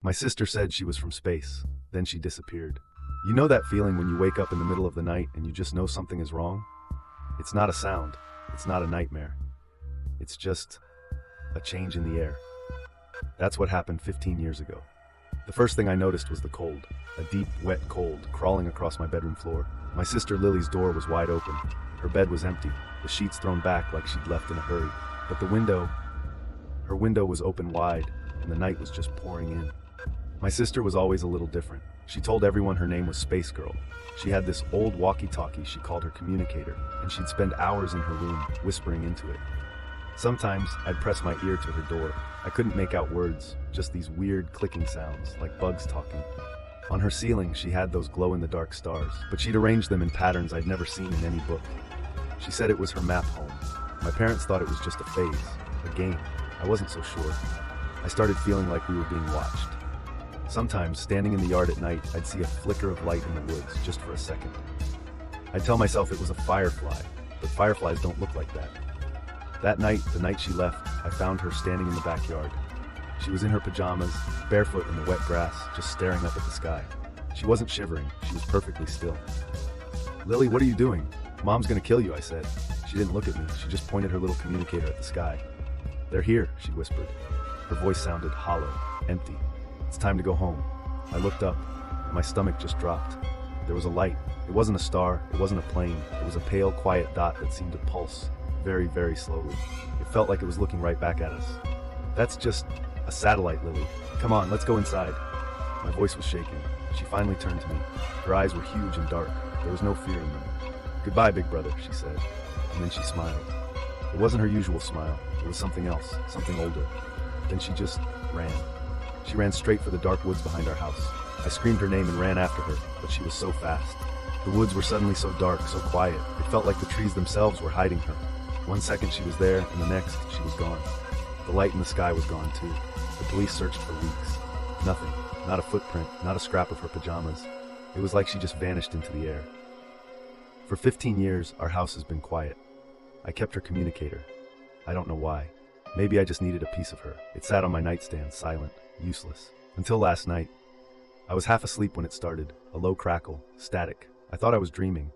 My sister said she was from space. Then she disappeared. You know that feeling when you wake up in the middle of the night and you just know something is wrong? It's not a sound. It's not a nightmare. It's just a change in the air. That's what happened 15 years ago. The first thing I noticed was the cold. A deep, wet cold crawling across my bedroom floor. My sister Lily's door was wide open. Her bed was empty, the sheets thrown back like she'd left in a hurry. But her window was open wide, and the night was just pouring in. My sister was always a little different. She told everyone her name was Space Girl. She had this old walkie-talkie she called her communicator, and she'd spend hours in her room, whispering into it. Sometimes, I'd press my ear to her door. I couldn't make out words, just these weird clicking sounds, like bugs talking. On her ceiling, she had those glow-in-the-dark stars, but she'd arranged them in patterns I'd never seen in any book. She said it was her map home. My parents thought it was just a phase, a game. I wasn't so sure. I started feeling like we were being watched. Sometimes, standing in the yard at night, I'd see a flicker of light in the woods, just for a second. I'd tell myself it was a firefly, but fireflies don't look like that. That night, the night she left, I found her standing in the backyard. She was in her pajamas, barefoot in the wet grass, just staring up at the sky. She wasn't shivering, she was perfectly still. "Lily, what are you doing? Mom's gonna kill you," I said. She didn't look at me, she just pointed her little communicator at the sky. "They're here," she whispered. Her voice sounded hollow, empty. "It's time to go home." I looked up, and my stomach just dropped. There was a light. It wasn't a star, it wasn't a plane. It was a pale, quiet dot that seemed to pulse, very, very slowly. It felt like it was looking right back at us. "That's just a satellite, Lily. Come on, let's go inside." My voice was shaking. She finally turned to me. Her eyes were huge and dark. There was no fear in them. "Goodbye, big brother," she said. And then she smiled. It wasn't her usual smile. It was something else, something older. Then she just ran. She ran straight for the dark woods behind our house. I screamed her name and ran after her, but she was so fast. The woods were suddenly so dark, so quiet. It felt like the trees themselves were hiding her. One second she was there, and the next she was gone. The light in the sky was gone too. The police searched for weeks. Nothing. Not a footprint, not a scrap of her pajamas. It was like she just vanished into the air. For 15 years, our house has been quiet. I kept her communicator. I don't know why. Maybe I just needed a piece of her. It sat on my nightstand, silent, useless. Until last night. I was half asleep when it started. A low crackle, static. I thought I was dreaming.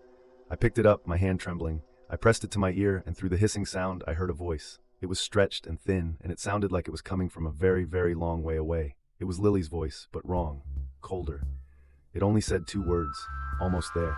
I picked it up, my hand trembling. I pressed it to my ear, and through the hissing sound, I heard a voice. It was stretched and thin, and it sounded like it was coming from a very, very long way away. It was Lily's voice, but wrong, colder. It only said 2 words, "Almost there."